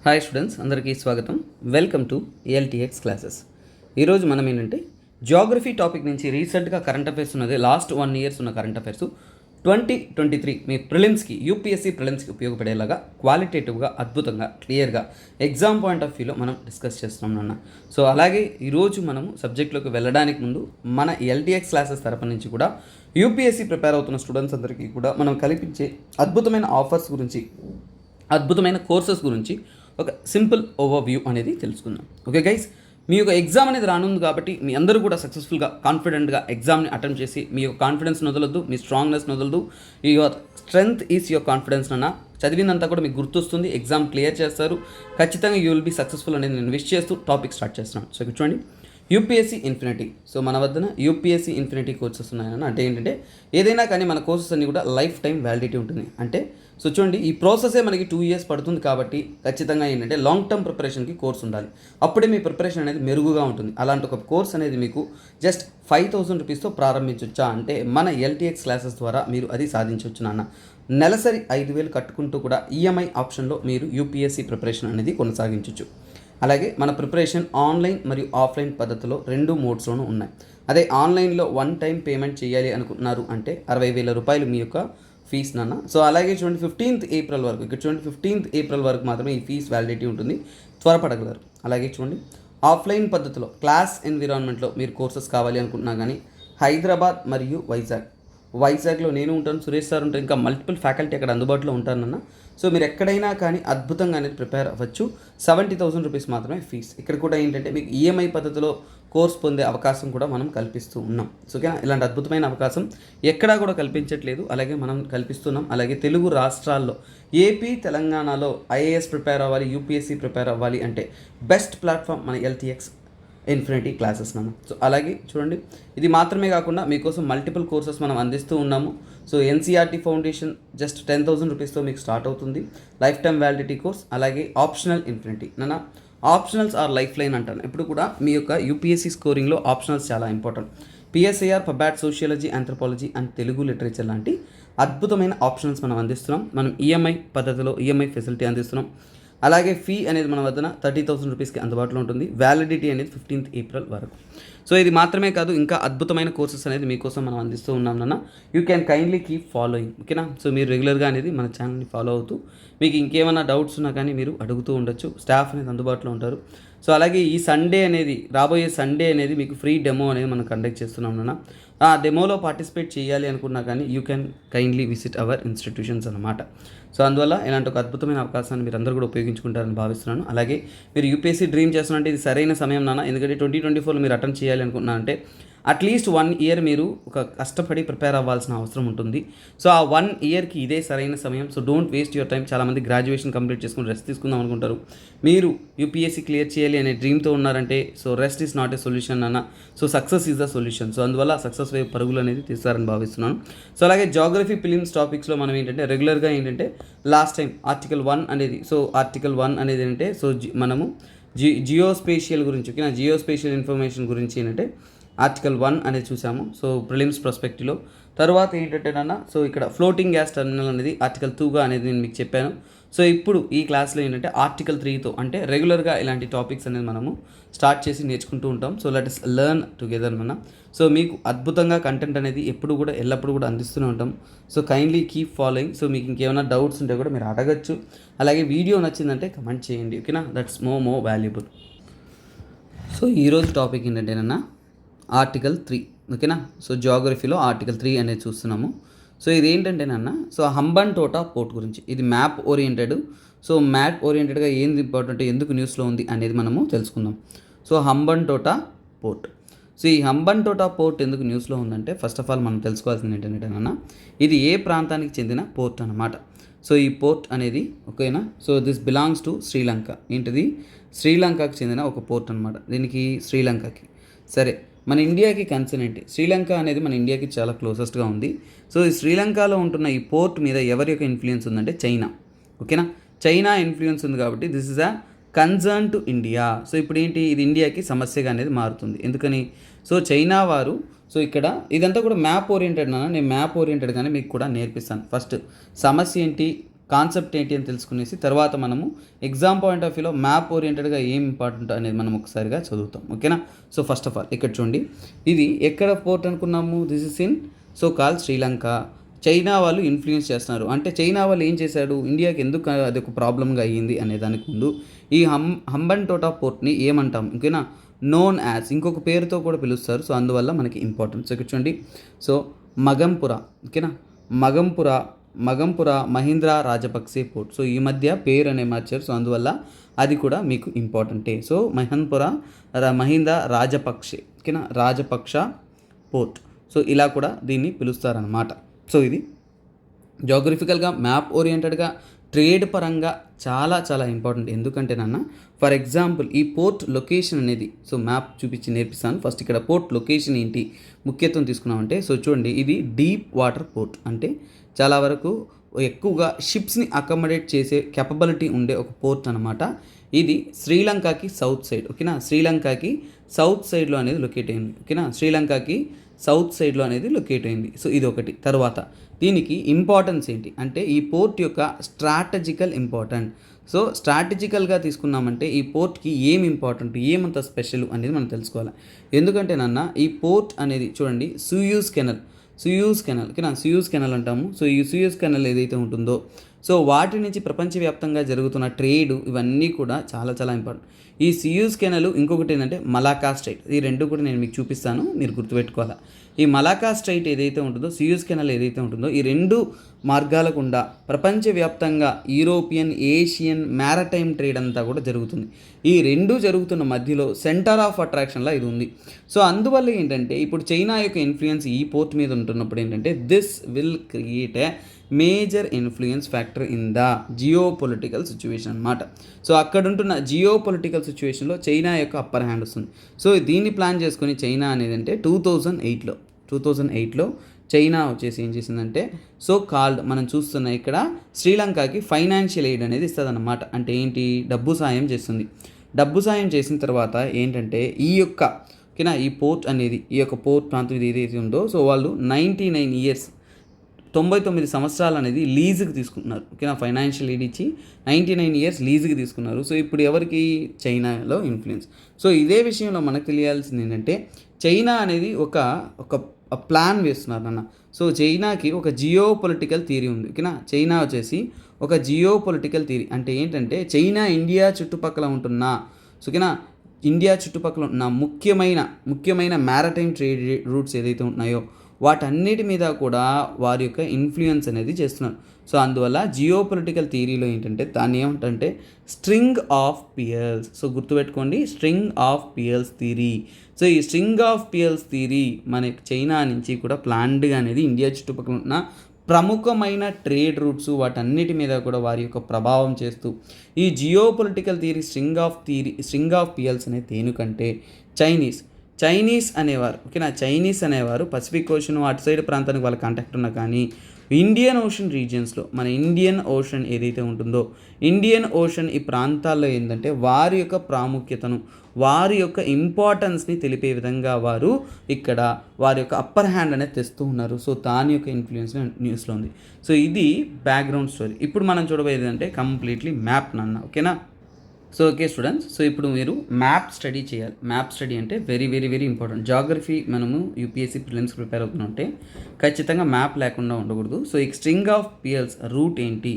Hi students, అందరికీ స్వాగతం. Welcome to ALTX classes. ఈరోజు మనం ఏంటంటే జియోగ్రఫీ టాపిక్ నుంచి రీసెంట్గా కరెంట్ అఫైర్స్ ఉన్నది. లాస్ట్ 1 years ఉన్న కరెంట్ అఫైర్స్ 2023 మీ ప్రిలిమ్స్కి, యూపీఎస్సీ ప్రిలిమ్స్కి ఉపయోగపడేలాగా క్వాలిటేటివ్గా, అద్భుతంగా, క్లియర్గా ఎగ్జామ్ పాయింట్ ఆఫ్ వ్యూలో మనం డిస్కస్ చేస్తున్నాం నాన్న. సో అలాగే ఈరోజు మనము సబ్జెక్ట్లోకి వెళ్ళడానికి ముందు మన ఎల్టీఎక్స్ క్లాసెస్ తరపు నుంచి కూడా యూపీఎస్సీ ప్రిపేర్ అవుతున్న స్టూడెంట్స్ అందరికీ కూడా మనం కల్పించే అద్భుతమైన ఆఫర్స్ గురించి, అద్భుతమైన కోర్సెస్ గురించి ఒక సింపుల్ ఓవర్వ్యూ అనేది తెలుసుకుందాం. ఓకే గైస్, మీ యొక్క ఎగ్జామ్ అనేది రానుంది కాబట్టి మీ అందరూ కూడా సక్సెస్ఫుల్గా, కాన్ఫిడెంట్గా ఎగ్జామ్ని అటెంప్ట్ చేసి మీ యొక్క కాన్ఫిడెన్స్ వదలొద్దు, మీ స్ట్రాంగ్నెస్ వదలదు. Your strength is your confidence అన్న. చదివినంతా కూడా మీకు గుర్తొస్తుంది, ఎగ్జామ్ క్లియర్ చేస్తారు, ఖచ్చితంగా యూ విల్ బీ సక్సెస్ఫుల్ అనేది నేను విష్ చేస్తూ టాపిక్ స్టార్ట్ చేస్తున్నాను. సో ఇక్కడ చూడండి, యూపీఎస్సీ ఇన్ఫినిటీ. సో మన వద్దన యూపీఎస్సీ ఇన్ఫినిటీ కోర్సెస్ ఉన్నాయన్న. అంటే ఏంటంటే ఏదైనా కానీ మన కోర్సెస్ అన్నీ కూడా లైఫ్ టైం వ్యాలిడిటీ ఉంటుంది. అంటే సో చూడండి, ఈ ప్రాసెసే మనకి 2 years పడుతుంది కాబట్టి ఖచ్చితంగా ఏంటంటే లాంగ్ టర్మ్ ప్రిపరేషన్కి కోర్స్ ఉండాలి. అప్పుడే మీ ప్రిపరేషన్ అనేది మెరుగుగా ఉంటుంది. అలాంటి ఒక కోర్స్ అనేది మీకు జస్ట్ 5,000 రూపీస్తో ప్రారంభించవచ్చా అంటే మన ఎల్టీఎక్స్ క్లాసెస్ ద్వారా మీరు అది సాధించవచ్చు నాన్న. నెలసరి 5,000 కట్టుకుంటూ కూడా ఈఎంఐ ఆప్షన్లో మీరు యూపీఎస్సీ ప్రిపరేషన్ అనేది కొనసాగించవచ్చు. అలాగే మన ప్రిపరేషన్ ఆన్లైన్ మరియు ఆఫ్లైన్ పద్ధతిలో 2 మోడ్స్లోనూ ఉన్నాయి. అదే ఆన్లైన్లో 1 time పేమెంట్ చేయాలి అనుకుంటున్నారు అంటే 60,000 రూపాయలు మీ యొక్క ఫీజ్ నాన్న. సో అలాగే చూడండి, 15th April వరకు, ఇక్కడ చూడండి 15th April వరకు మాత్రమే ఈ ఫీజ్ వ్యాలిడిటీ ఉంటుంది, త్వరపడగలరు. అలాగే చూడండి, ఆఫ్లైన్ పద్ధతిలో క్లాస్ ఎన్విరాన్మెంట్లో మీరు కోర్సెస్ కావాలి అనుకుంటున్నా కానీ హైదరాబాద్ మరియు వైజాగ్లో నేను ఉంటాను, సురేష్ సార్ ఉంటారు, ఇంకా మల్టిపుల్ ఫ్యాకల్టీ అక్కడ అందుబాటులో ఉంటానన్న. సో మీరు ఎక్కడైనా కానీ అద్భుతంగా అనేది ప్రిపేర్ అవ్వచ్చు. 70,000 రూపీస్ మాత్రమే ఫీజ్. ఇక్కడ కూడా ఏంటంటే మీకు ఈఎంఐ పద్ధతిలో కోర్స్ పొందే అవకాశం కూడా మనం కల్పిస్తూ ఉన్నాం. సో ఓకేనా, ఇలాంటి అద్భుతమైన అవకాశం ఎక్కడా కూడా కల్పించట్లేదు, అలాగే మనం కల్పిస్తున్నాం. అలాగే తెలుగు రాష్ట్రాల్లో ఏపీ, తెలంగాణలో ఐఏఎస్ ప్రిపేర్ అవ్వాలి, యూపీఎస్సీ ప్రిపేర్ అవ్వాలి అంటే బెస్ట్ ప్లాట్ఫామ్ మన ఎల్టీఎక్స్ ఇన్ఫినిటీ క్లాసెస్ నాన్న. సో అలాగే చూడండి, ఇది మాత్రమే కాకుండా మీకోసం మల్టిపుల్ కోర్సెస్ మనం అందిస్తూ ఉన్నాము. సో ఎన్సీఆర్టీ ఫౌండేషన్ జస్ట్ 10,000 రూపీస్తో మీకు స్టార్ట్ అవుతుంది, లైఫ్ టైమ్ వ్యాలిడిటీ కోర్స్. అలాగే ఆప్షనల్ ఇన్ఫినిటీ నాన్న. ఆప్షనల్స్ ఆర్ లైఫ్ లైన్ అంటాను. ఇప్పుడు కూడా మీ యొక్క యూపీఎస్సీ స్కోరింగ్లో ఆప్షనల్స్ చాలా important. PSIR, pub ad, sociology, anthropology and Telugu literature లాంటి అద్భుతమైన ఆప్షనల్స్ మనం అందిస్తున్నాం. మనం ఈఎంఐ పద్ధతిలో ఈఎంఐ ఫెసిలిటీ అందిస్తున్నాం. అలాగే ఫీ అనేది మన వద్దన 30,000 రూపీస్కి అందుబాటులో ఉంటుంది. వ్యాలిడిటీ అనేది 15th April వరకు. సో ఇది మాత్రమే కాదు, ఇంకా అద్భుతమైన కోర్సెస్ అనేది మీకోసం మనం అందిస్తూ ఉన్నాం నాన్న. You can kindly keep following. ఓకేనా, సో మీరు రెగ్యులర్గా అనేది మన ఛానల్ని ఫాలో అవుతూ మీకు ఇంకేమైనా డౌట్స్ ఉన్నా కానీ మీరు అడుగుతూ ఉండొచ్చు. స్టాఫ్ అనేది అందుబాటులో ఉంటారు. సో అలాగే ఈ సండే అనేది, రాబోయే సండే అనేది మీకు ఫ్రీ డెమో అనేది మనం కండక్ట్ చేస్తున్నాం నాన్న. ఆ డెమోలో పార్టిసిపేట్ చేయాలి అనుకున్నా కానీ you can kindly visit our institutions అనమాట. సో అందువల్ల ఇలాంటి ఒక అద్భుతమైన అవకాశాన్ని మీరు అందరూ కూడా ఉపయోగించుకుంటారని భావిస్తున్నాను. అలాగే మీరు యూపీఎస్సీ డ్రీమ్ చేస్తున్నట్టు ఇది సరైన సమయం నాన్న. ఎందుకంటే 2024లో మీరు అటెంప్ట్ చేయాలి అనుకున్నా అంటే అట్లీస్ట్ 1 year మీరు ఒక కష్టపడి ప్రిపేర్ అవ్వాల్సిన అవసరం ఉంటుంది. సో ఆ 1 yearకి ఇదే సరైన సమయం. So don't waste your time. చాలామంది గ్రాడ్యుయేషన్ కంప్లీట్ చేసుకుని రెస్ట్ తీసుకుందాం అనుకుంటారు. మీరు యూపీఎస్సీ క్లియర్ చేయాలి అనే డ్రీమ్తో ఉన్నారంటే so rest is not a solution అన్న. So success is the solution. So అందువల్ల సక్సెస్ వైపు పరుగులు అనేది తీస్తారని భావిస్తున్నాను. సో అలాగే జాగ్రఫీ ఫిలిమ్స్ టాపిక్స్లో మనం ఏంటంటే రెగ్యులర్గా ఏంటంటే లాస్ట్ టైం ఆర్టికల్ 1 అనేది, సో ఆర్టికల్ 1 అనేది ఏంటంటే సో మనము జియోస్పేషియల్ గురించి, ఓకేనా, జియోస్పేషియల్ ఇన్ఫర్మేషన్ గురించి ఏంటంటే ఆర్టికల్ 1 అనేది చూసాము. సో ప్రిలిమ్స్ ప్రాస్పెక్టివ్లో తర్వాత ఏంటంటే నాన్న, సో ఇక్కడ ఫ్లోటింగ్ గ్యాస్ టర్మినల్ అనేది ఆర్టికల్ 2గా అనేది నేను మీకు చెప్పాను. సో ఇప్పుడు ఈ క్లాస్లో ఏంటంటే ఆర్టికల్ 3తో అంటే రెగ్యులర్గా ఇలాంటి టాపిక్స్ అనేది మనము స్టార్ట్ చేసి నేర్చుకుంటూ ఉంటాం. So let us learn together మనం. సో మీకు అద్భుతంగా కంటెంట్ అనేది ఎప్పుడు కూడా ఎల్లప్పుడూ కూడా అందిస్తూనే ఉంటాం. So kindly keep following. So మీకు ఇంకేమైనా డౌట్స్ ఉంటే కూడా మీరు అడగచ్చు. అలాగే వీడియో నచ్చిందంటే కమెంట్ చేయండి, ఓకేనా, దట్స్ మోర్ వాల్యుబుల్. సో ఈరోజు టాపిక్ ఏంటంటేనన్నా ఆర్టికల్ 3, ఓకేనా. సో జియోగ్రఫీలో ఆర్టికల్ 3 అనేది చూస్తున్నాము. సో ఇది ఏంటంటేనన్న, సో హంబన్టోటా పోర్ట్ గురించి. ఇది మ్యాప్ ఓరియంటెడ్. సో మ్యాప్ ఓరియంటెడ్గా ఏంది ఇంపార్టెంట్, ఎందుకు న్యూస్లో ఉంది అనేది మనము తెలుసుకుందాం. So Hambantota port. సో ఈ హంబన్టోటా పోర్ట్ ఎందుకు న్యూస్లో ఉందంటే ఫస్ట్ ఆఫ్ ఆల్ మనం తెలుసుకోవాల్సింది ఏంటంటేనన్న, ఇది ఏ ప్రాంతానికి చెందిన పోర్ట్ అన్నమాట. సో ఈ పోర్ట్ అనేది, ఓకేనా, so this belongs to Sri Lanka. ఏంటిది, శ్రీలంకకి చెందిన ఒక పోర్ట్ అనమాట. దీనికి శ్రీలంకకి, సరే, మన ఇండియాకి కన్సర్న్ ఏంటి, శ్రీలంక అనేది మన ఇండియాకి చాలా క్లోజెస్ట్గా ఉంది. సో ఈ శ్రీలంకలో ఉంటున్న ఈ పోర్ట్ మీద ఎవరి యొక్క ఇన్ఫ్లుయెన్స్ ఉందంటే చైనా, ఓకేనా, చైనా ఇన్ఫ్లుయెన్స్ ఉంది కాబట్టి this is a concern to India. So ఇప్పుడు ఏంటి, ఇది ఇండియాకి సమస్యగా అనేది మారుతుంది. ఎందుకని, సో చైనా వారు, సో ఇక్కడ ఇదంతా కూడా మ్యాప్ ఓరియంటెడ్. నేను మ్యాప్ ఓరియంటెడ్గానే మీకు కూడా నేర్పిస్తాను. ఫస్ట్ సమస్య ఏంటి, కాన్సెప్ట్ ఏంటి అని తెలుసుకునేసి తర్వాత మనము ఎగ్జామ్ పాయింట్ ఆఫ్ వ్యూలో మ్యాప్ ఓరియంటెడ్గా ఏం ఇంపార్టెంట్ అనేది మనం ఒకసారిగా చదువుతాం. ఓకేనా. సో ఫస్ట్ ఆఫ్ ఆల్ ఇక్కడ చూడండి, ఇది ఎక్కడ పోర్ట్ అనుకున్నాము, this is in so call Sri Lanka. China వాళ్ళు ఇన్ఫ్లుయెన్స్ చేస్తున్నారు అంటే చైనా వాళ్ళు ఏం చేశాడు, ఇండియాకి ఎందుకు అది ఒక ప్రాబ్లంగా అయ్యింది అనే దానికి ముందు ఈ హంబన్టోటా పోర్ట్ని ఏమంటాం, ఓకేనా, నోన్ యాజ్ ఇంకొక పేరుతో కూడా పిలుస్తారు. సో అందువల్ల మనకి ఇంపార్టెన్స్ ఇక్కడ చూడండి. సో మగంపుర, ఓకేనా, మగంపుర మహీంద్రా రాజపక్సే పోర్ట్. సో ఈ మధ్య పేరు అనే మార్చారు. సో అందువల్ల అది కూడా మీకు ఇంపార్టెంటే. సో మహీంద్రా రాజపక్సే, ఓకేనా, రాజపక్ష పోర్ట్. సో ఇలా కూడా దీన్ని పిలుస్తారనమాట. సో ఇది జోగ్రఫికల్గా మ్యాప్ ఓరియంటెడ్గా ట్రేడ్ పరంగా చాలా చాలా ఇంపార్టెంట్. ఎందుకంటే నాన్న ఫర్ ఎగ్జాంపుల్ ఈ పోర్ట్ లొకేషన్ అనేది, సో మ్యాప్ చూపించి నేర్పిస్తాను. ఫస్ట్ ఇక్కడ పోర్ట్ లొకేషన్ ఏంటి ముఖ్యత్వం తీసుకున్నామంటే, సో చూడండి ఇది డీప్ వాటర్ పోర్ట్ అంటే చాలా వరకు ఎక్కువగా షిప్స్ని అకామిడేట్ చేసే కెపబిలిటీ ఉండే ఒక పోర్ట్ అనమాట. ఇది శ్రీలంకకి సౌత్ సైడ్, ఓకేనా, శ్రీలంకకి సౌత్ సైడ్లో అనేది లొకేట్ అయింది, ఓకేనా, శ్రీలంకకి సౌత్ సైడ్లో అనేది లొకేట్ అయింది. సో ఇది ఒకటి. తర్వాత దీనికి ఇంపార్టెన్స్ ఏంటి అంటే ఈ పోర్ట్ యొక్క స్ట్రాటజికల్ ఇంపార్టెంట్. సో స్ట్రాటజికల్గా తీసుకున్నామంటే ఈ పోర్ట్కి ఏం ఇంపార్టెంట్, ఏమంత స్పెషల్ అనేది మనం తెలుసుకోవాలి. ఎందుకంటే నాన్న ఈ పోర్ట్ అనేది చూడండి సూయూజ్ కెనల్, ఓకేనా, సూయూజ్ కెనల్ అంటాము. సో ఈ సూయూజ్ కెనల్ ఏదైతే ఉంటుందో సో వాటి నుంచి ప్రపంచవ్యాప్తంగా జరుగుతున్న ట్రేడ్ ఇవన్నీ కూడా చాలా చాలా ఇంపార్టెంట్. ఈ సూయూజ్ కెనల్ ఇంకొకటి ఏంటంటే మలాకా స్ట్రైట్, ఈ రెండు కూడా నేను మీకు చూపిస్తాను, మీరు గుర్తుపెట్టుకోవాలి. ఈ మలాకా స్ట్రైట్ ఏదైతే ఉంటుందో, సూయూజ్ కెనల్ ఏదైతే ఉంటుందో, ఈ రెండు మార్గాల గుండా ప్రపంచవ్యాప్తంగా యూరోపియన్, ఏషియన్ మ్యారటైమ్ ట్రేడ్ అంతా కూడా జరుగుతుంది. ఈ రెండు జరుగుతున్న మధ్యలో సెంటర్ ఆఫ్ అట్రాక్షన్లా ఇది ఉంది. సో అందువల్ల ఏంటంటే ఇప్పుడు చైనా యొక్క ఇన్ఫ్లుయెన్స్ ఈ పోర్ట్ మీద ఉంటున్నప్పుడు ఏంటంటే this will create a major influence factor in the geo political situation అనమాట. సో అక్కడ ఉంటున్న జియో పొలిటికల్ సిచ్యువేషన్లో చైనా యొక్క అప్పర్ హ్యాండ్ వస్తుంది. సో దీన్ని ప్లాన్ చేసుకొని చైనా అనేది అంటే 2008లో చైనా వచ్చేసి ఏం చేసిందంటే సో కాల్డ్ మనం చూస్తున్న ఇక్కడ శ్రీలంకకి ఫైనాన్షియల్ ఎయిడ్ అనేది ఇస్తుంది అన్నమాట. అంటే ఏంటి, డబ్బు సాయం చేస్తుంది. డబ్బు సాయం చేసిన తర్వాత ఏంటంటే ఈ యొక్క ఓకేనా ఈ పోర్ట్ అనేది, ఈ యొక్క పోర్ట్ ప్రాంతం ఇది ఏదైతే ఉందో సో వాళ్ళు 99 ఇయర్స్ 99 సంవత్సరాలు అనేది లీజుకి తీసుకుంటున్నారు, ఓకేనా, ఫైనాన్షియల్ ఎయిడ్ ఇచ్చి 99 ఇయర్స్ లీజుకి తీసుకున్నారు. సో ఇప్పుడు ఎవరికి, చైనాలో ఇన్ఫ్లుయెన్స్. సో ఇదే విషయంలో మనకు తెలియాల్సింది ఏంటంటే చైనా అనేది ఒక ప్లాన్ వేస్తున్నారు అన్న. సో చైనాకి ఒక జియో పొలిటికల్ థియరీ ఉంది, ఓకేనా. చైనా వచ్చేసి ఒక జియో పొలిటికల్ థియరీ అంటే ఏంటంటే చైనా ఇండియా చుట్టుపక్కల ఉంటున్న ఓకేనా ఇండియా చుట్టుపక్కల ఉన్న ముఖ్యమైన మ్యారటైమ్ ట్రేడ్ రూట్స్ ఏదైతే ఉన్నాయో వాటన్నిటి మీద కూడా వారి యొక్క ఇన్ఫ్లుయెన్స్ అనేది చేస్తున్నారు. సో అందువల్ల జియో పొలిటికల్ థియరీలో ఏంటంటే దాన్ని ఏమంటే స్ట్రింగ్ ఆఫ్ పియర్స్. సో గుర్తుపెట్టుకోండి, string of pearls theory. So ఈ స్ట్రింగ్ ఆఫ్ పియర్స్ థియరీ మనకి చైనా నుంచి కూడా ప్లాన్డ్గా అనేది ఇండియా చుట్టుపక్కల ఉన్న ప్రముఖమైన ట్రేడ్ రూట్స్ వాటన్నిటి మీద కూడా వారి యొక్క ప్రభావం చేస్తూ ఈ geopolitical theory string of pearls అనేది దేనికంటే చైనీస్ అనేవారు, ఓకేనా, చైనీస్ అనేవారు పసిఫిక్ ఓషన్ అటు సైడ్ ప్రాంతానికి వాళ్ళ కాంటాక్ట్ ఉన్నా కానీ ఇండియన్ ఓషన్ రీజియన్స్లో మన ఇండియన్ ఓషన్ ఏదైతే ఉంటుందో ఇండియన్ ఓషన్ ఈ ప్రాంతాల్లో ఏంటంటే వారి యొక్క ప్రాముఖ్యతను వారి యొక్క ఇంపార్టెన్స్ని తెలిపే విధంగా వారు ఇక్కడ వారి యొక్క అప్పర్ హ్యాండ్ అనేది తెస్తూ ఉన్నారు. సో దాని యొక్క ఇన్ఫ్లుయెన్స్ న్యూస్లో ఉంది. సో ఇది బ్యాక్గ్రౌండ్ స్టోరీ. ఇప్పుడు మనం చూడబోయేది అంటే కంప్లీట్లీ మ్యాప్ నాన్న, ఓకేనా. సో ఓకే స్టూడెంట్స్, సో ఇప్పుడు మీరు మ్యాప్ స్టడీ చేయాలి. మ్యాప్ స్టడీ అంటే very very very important. Geography మనము యూపీఎస్సీ ప్రిలిమ్స్ ప్రిపేర్ అవుతుంటే ఖచ్చితంగా మ్యాప్ లేకుండా ఉండకూడదు. సో ఈ స్ట్రింగ్ ఆఫ్ పియర్స్ రూట్ ఏంటి,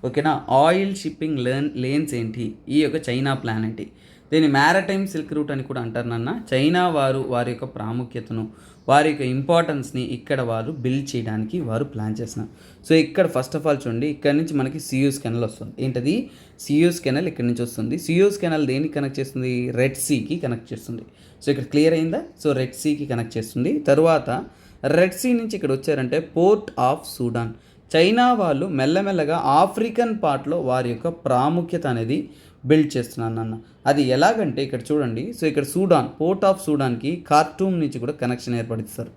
ఓకేనా, ఆయిల్ షిప్పింగ్ లేన్స్ ఏంటి, ఈ యొక్క చైనా ప్లాన్ ఏంటి, దీన్ని మ్యారటైమ్ సిల్క్ రూట్ అని కూడా అంటారు నాన్న. చైనా వారి యొక్క ప్రాముఖ్యతను వారి యొక్క ఇంపార్టెన్స్ని ఇక్కడ వారు బిల్డ్ చేయడానికి వారు ప్లాన్ చేస్తున్నారు. సో ఇక్కడ ఫస్ట్ ఆఫ్ ఆల్ చూడండి, ఇక్కడ నుంచి మనకి సూయజ్ కెనల్ వస్తుంది. ఏంటది, సూయజ్ కెనల్ ఇక్కడ నుంచి వస్తుంది. సూయజ్ కెనల్ దేనికి కనెక్ట్ చేస్తుంది, రెడ్ సీకి కనెక్ట్ చేస్తుంది. సో ఇక్కడ క్లియర్ అయిందా. సో రెడ్ సీకి కనెక్ట్ చేస్తుంది. తర్వాత రెడ్ సీ నుంచి ఇక్కడ వచ్చారంటే పోర్ట్ ఆఫ్ సూడాన్. చైనా వాళ్ళు మెల్లమెల్లగా ఆఫ్రికన్ పార్ట్లో వారి యొక్క ప్రాముఖ్యత అనేది బిల్డ్ చేస్తున్నాను అన్న. అది ఎలాగంటే ఇక్కడ చూడండి, సో ఇక్కడ సూడాన్, పోర్ట్ ఆఫ్ సూడాన్కి ఖార్టూమ్ నుంచి కూడా కనెక్షన్ ఏర్పడిస్తారు.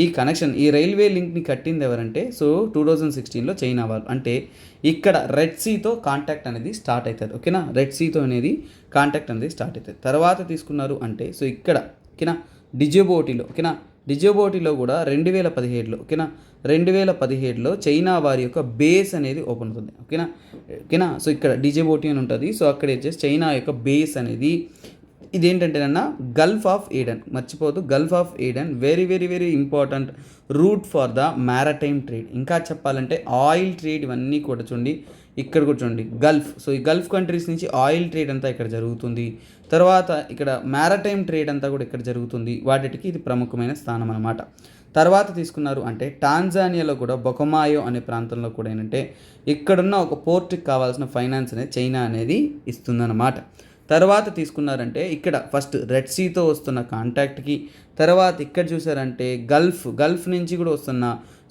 ఈ కనెక్షన్ ఈ రైల్వే లింక్ని కట్టింది ఎవరంటే సో 2016లో చైనా వాళ్ళు. అంటే ఇక్కడ రెడ్ సీతో కాంటాక్ట్ అనేది స్టార్ట్ అవుతుంది, ఓకేనా. రెడ్ సీతో అనేది కాంటాక్ట్ అనేది స్టార్ట్ అవుతుంది. తర్వాత తీసుకున్నారు అంటే సో ఇక్కడ ఓకేనా డిజిబోటిలో ఓకేనా, డిజిబోటిలో కూడా 2017లో ఓకేనా, 2017లో చైనా వారి యొక్క బేస్ అనేది ఓపెన్ అవుతుంది ఓకేనా ఓకేనా. సో ఇక్కడ డిజిబోటి అని ఉంటుంది. సో అక్కడ వచ్చేసి చైనా యొక్క బేస్ అనేది ఇదేంటంటే అన్న గల్ఫ్ ఆఫ్ ఏడెన్, మర్చిపోదు Gulf of Aden very very very important route for the maritime trade. ఇంకా చెప్పాలంటే ఆయిల్ ట్రేడ్ ఇవన్నీ కూడా చూడండి, ఇక్కడ కూడా చూడండి గల్ఫ్. సో ఈ గల్ఫ్ కంట్రీస్ నుంచి ఆయిల్ ట్రేడ్ అంతా ఇక్కడ జరుగుతుంది. తర్వాత ఇక్కడ మ్యారటైమ్ ట్రేడ్ అంతా కూడా ఇక్కడ జరుగుతుంది. వాటికి ఇది ప్రముఖమైన స్థానం అనమాట. తర్వాత తీసుకున్నారు అంటే టాంజానియాలో కూడా బొకమాయో అనే ప్రాంతంలో కూడా ఏంటంటే ఇక్కడున్న ఒక పోర్ట్కి కావాల్సిన ఫైనాన్స్ అనేది చైనా అనేది ఇస్తుందన్నమాట. తర్వాత తీసుకున్నారంటే ఇక్కడ ఫస్ట్ రెడ్ సీతో వస్తున్న కాంటాక్ట్కి, తర్వాత ఇక్కడ చూసారంటే గల్ఫ్ నుంచి కూడా వస్తున్న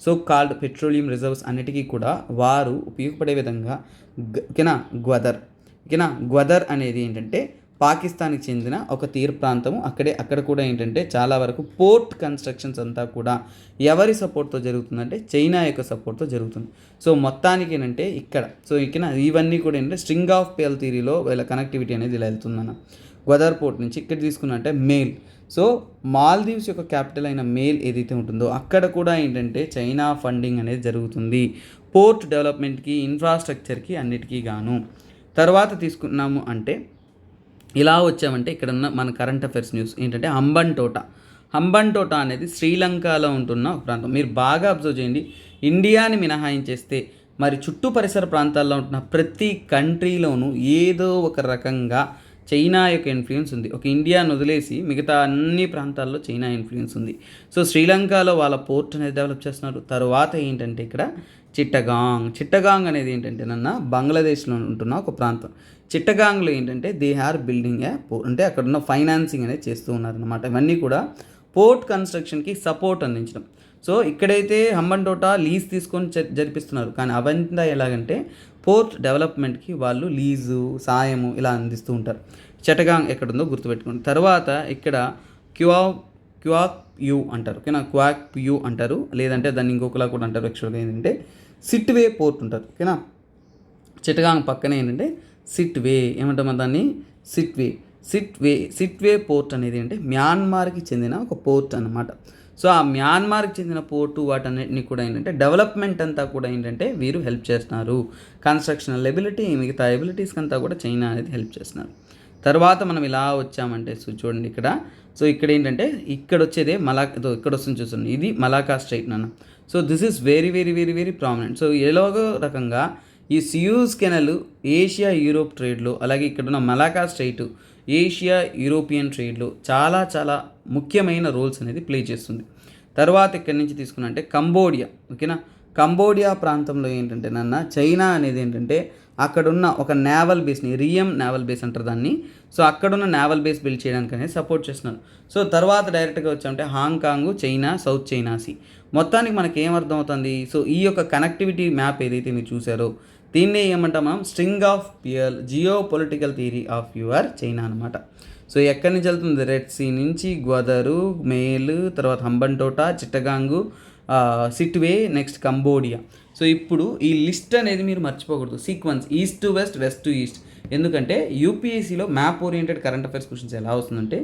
సో కాల్డ్ పెట్రోలియం రిజర్వ్స్ అన్నిటికీ కూడా వారు ఉపయోగపడే విధంగా గ్వదర్ అనేది ఏంటంటే పాకిస్తాన్కి చెందిన ఒక తీర ప్రాంతము. అక్కడ కూడా ఏంటంటే చాలా వరకు పోర్ట్ కన్స్ట్రక్షన్స్ అంతా కూడా ఎవరి సపోర్ట్తో జరుగుతుందంటే చైనా యొక్క సపోర్ట్తో జరుగుతుంది. సో మొత్తానికి ఏంటంటే ఇక్కడ సో ఇవన్నీ కూడా ఏంటంటే స్ట్రింగ్ ఆఫ్ పేల్ థియరీలో వీళ్ళ కనెక్టివిటీ అనేది ఇలా వెళ్తుందన్న. గ్వదర్ పోర్ట్ నుంచి ఇక్కడ తీసుకున్నట్టే మేల్, సో మాల్దీవ్స్ యొక్క క్యాపిటల్ అయిన మేల్ ఏదైతే ఉంటుందో అక్కడ కూడా ఏంటంటే చైనా ఫండింగ్ అనేది జరుగుతుంది పోర్ట్ డెవలప్మెంట్కి, ఇన్ఫ్రాస్ట్రక్చర్కి అన్నిటికీ గాను. తర్వాత తీసుకున్నాము అంటే ఇలా వచ్చామంటే ఇక్కడ ఉన్న మన కరెంట్ అఫైర్స్ న్యూస్ ఏంటంటే హంబన్టోటా అనేది శ్రీలంకలో ఉంటున్న ఒక ప్రాంతం. మీరు బాగా అబ్జర్వ్ చేయండి, ఇండియాని మినహాయించేస్తే మరి చుట్టూ పరిసర ప్రాంతాల్లో ఉంటున్న ప్రతి కంట్రీలోనూ ఏదో ఒక రకంగా చైనా యొక్క ఇన్ఫ్లుయెన్స్ ఉంది. ఒక ఇండియాను వదిలేసి మిగతా అన్ని ప్రాంతాల్లో చైనా ఇన్ఫ్లుయెన్స్ ఉంది. సో శ్రీలంకలో వాళ్ళ పోర్ట్ అనేది డెవలప్ చేస్తున్నారు. తర్వాత ఏంటంటే ఇక్కడ చిట్టగాంగ్ అనేది ఏంటంటే బంగ్లాదేశ్లో ఉంటున్న ఒక ప్రాంతం. చిట్టగాంగ్లో ఏంటంటే దే ఆర్ బిల్డింగ్ అంటే అక్కడ ఉన్న ఫైనాన్సింగ్ అనేది చేస్తూ ఉన్నారనమాట. ఇవన్నీ కూడా పోర్ట్ కన్స్ట్రక్షన్కి సపోర్ట్ అందించడం. సో ఇక్కడైతే హంబన్టోటా లీజ్ తీసుకొని జరిపిస్తున్నారు, కానీ అవంతా ఎలాగంటే పోర్ట్ డెవలప్మెంట్కి వాళ్ళు లీజు సాయము ఇలా అందిస్తూ ఉంటారు. చిట్టగాంగ్ ఎక్కడుందో గుర్తుపెట్టుకోండి. తర్వాత ఇక్కడ క్వాక్ యూ అంటారు ఓకేనా, క్వాక్ యూ అంటారు, లేదంటే దాన్ని ఇంకొకలా కూడా అంటారు. యాక్చువల్గా ఏంటంటే సిట్వే పోర్ట్ ఉంటారు ఓకేనా. చిట్టగాంగ్ పక్కనే ఏంటంటే సిట్వే ఏమంటాం దాన్ని సిట్వే పోర్ట్ అనేది అంటే మ్యాన్మార్కి చెందిన ఒక పోర్ట్ అన్నమాట. సో ఆ మ్యాన్మార్కి చెందిన పోర్టు వాటన్నిటిని కూడా ఏంటంటే డెవలప్మెంట్ అంతా కూడా ఏంటంటే వీరు హెల్ప్ చేస్తున్నారు. కన్స్ట్రక్షనల్ ఎబిలిటీ మిగతా ఎబిలిటీస్కి అంతా కూడా చైనా అనేది హెల్ప్ చేస్తున్నారు. తర్వాత మనం ఇలా వచ్చామంటే చూడండి ఇక్కడ. సో ఇక్కడ ఏంటంటే ఇక్కడ వచ్చేదే ఇక్కడ వస్తుంది చూస్తుంది, ఇది మలాకా స్ట్రైట్ నాన్న. So this is very very very very prominent. So ఎలాగో రకంగా ఈ సియూజ్ కెనల్ ఏషియా యూరోప్ ట్రేడ్లో, అలాగే ఇక్కడ ఉన్న మలాకా స్ట్రైట్ ఏషియా యూరోపియన్ ట్రేడ్లో చాలా చాలా ముఖ్యమైన రోల్స్ అనేది ప్లే చేస్తుంది. తర్వాత ఇక్కడి నుంచి తీసుకున్నంటే కంబోడియా ఓకేనా. కంబోడియా ప్రాంతంలో ఏంటంటే చైనా అనేది ఏంటంటే అక్కడున్న ఒక నేవల్ బేస్ని రియం నేవల్ బేస్ అంటారు దాన్ని. సో అక్కడున్న నేవల్ బేస్ బిల్డ్ చేయడానికి అనేది సపోర్ట్ చేస్తున్నారు. సో తర్వాత డైరెక్ట్గా వచ్చామంటే Hong Kong, China, South China Sea. మొత్తానికి మనకి ఏమర్థం అవుతుంది, సో ఈ యొక్క కనెక్టివిటీ మ్యాప్ ఏదైతే మీరు చూసారో దీన్నే ఏమంటాం మనం string of pearl geopolitical theory of your China అనమాట. సో ఎక్కడి నుంచి వెళ్తుంది, రెడ్ సీ నుంచి గ్వదరు, మేల్, తర్వాత Hambantota, Chittagong, Sittwe, next Cambodia. So ఇప్పుడు ఈ లిస్ట్ అనేది మీరు మర్చిపోకూడదు, sequence east to west, west to east. ఎందుకంటే యూపీఎస్సీలో map oriented current affairs questions ఎలా వస్తుందంటే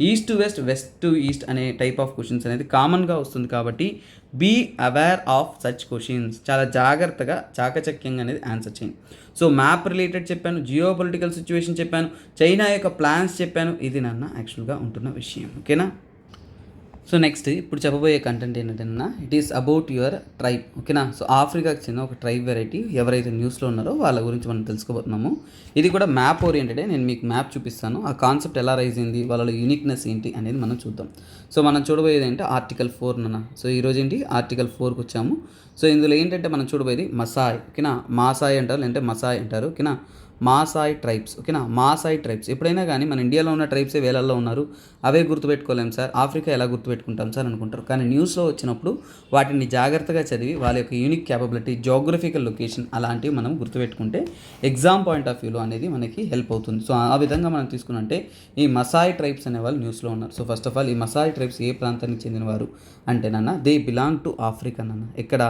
east to west, west to east అనే టైప్ ఆఫ్ క్వశ్చన్స్ అనేది కామన్గా వస్తుంది. కాబట్టి be aware of such questions, చాలా జాగ్రత్తగా చాకచక్యంగా అనేది ఆన్సర్ చేయండి. సో మ్యాప్ రిలేటెడ్ చెప్పాను, జియో పొలిటికల్ సిచ్యువేషన్ చెప్పాను, చైనా యొక్క ప్లాన్స్ చెప్పాను, ఇది యాక్చువల్గా ఉంటున్న విషయం ఓకేనా. సో నెక్స్ట్ ఇప్పుడు చెప్పబోయే కంటెంట్ ఏంటంటే it is about your tribe ఓకేనా. సో ఆఫ్రికాకి చెందిన ఒక ట్రైబ్ వెరైటీ ఎవరైతే న్యూస్లో ఉన్నారో వాళ్ళ గురించి మనం తెలుసుకోబోతున్నాము. ఇది కూడా మ్యాప్ ఓరియంటెడే, నేను మీకు మ్యాప్ చూపిస్తాను, ఆ కాన్సెప్ట్ ఎలా రైజ్ అయింది, వాళ్ళ యూనిక్నెస్ ఏంటి అనేది మనం చూద్దాం. సో మనం చూడబోయేది ఏంటంటే ఆర్టికల్ 4 సో ఈరోజు ఏంటి ఆర్టికల్ 4కి వచ్చాము. సో ఇందులో ఏంటంటే మనం చూడబోయేది మసాయ్ ఓకేనా, మాసాయ్ అంటారు లేదంటే మసాయ్ అంటారు ఓకేనా, మాసాయ్ ట్రైబ్స్ ఓకేనా. మాసాయ్ ట్రైబ్స్ ఎప్పుడైనా కానీ మన ఇండియాలో ఉన్న ట్రైబ్సే వేలల్లో ఉన్నారు, అవే గుర్తుపెట్టుకోలేము సార్, ఆఫ్రికా ఎలా గుర్తుపెట్టుకుంటాం సార్ అనుకుంటారు. కానీ న్యూస్లో వచ్చినప్పుడు వాటిని జాగ్రత్తగా చదివి వాళ్ళ యొక్క యూనిక్ క్యాపబిలిటీ, జోగ్రఫికల్ లొకేషన్ అలాంటివి మనం గుర్తుపెట్టుకుంటే ఎగ్జామ్ పాయింట్ ఆఫ్ వ్యూలో అనేది మనకి హెల్ప్ అవుతుంది. సో ఆ విధంగా మనం తీసుకున్నంటే ఈ మసాయ్ ట్రైబ్స్ అనే వాళ్ళు న్యూస్లో ఉన్నారు. సో ఫస్ట్ ఆఫ్ ఆల్ ఈ మసాయ్ ట్రైబ్స్ ఏ ప్రాంతానికి చెందినవారు అంటే దే బిలాంగ్ టు ఆఫ్రికా ఇక్కడ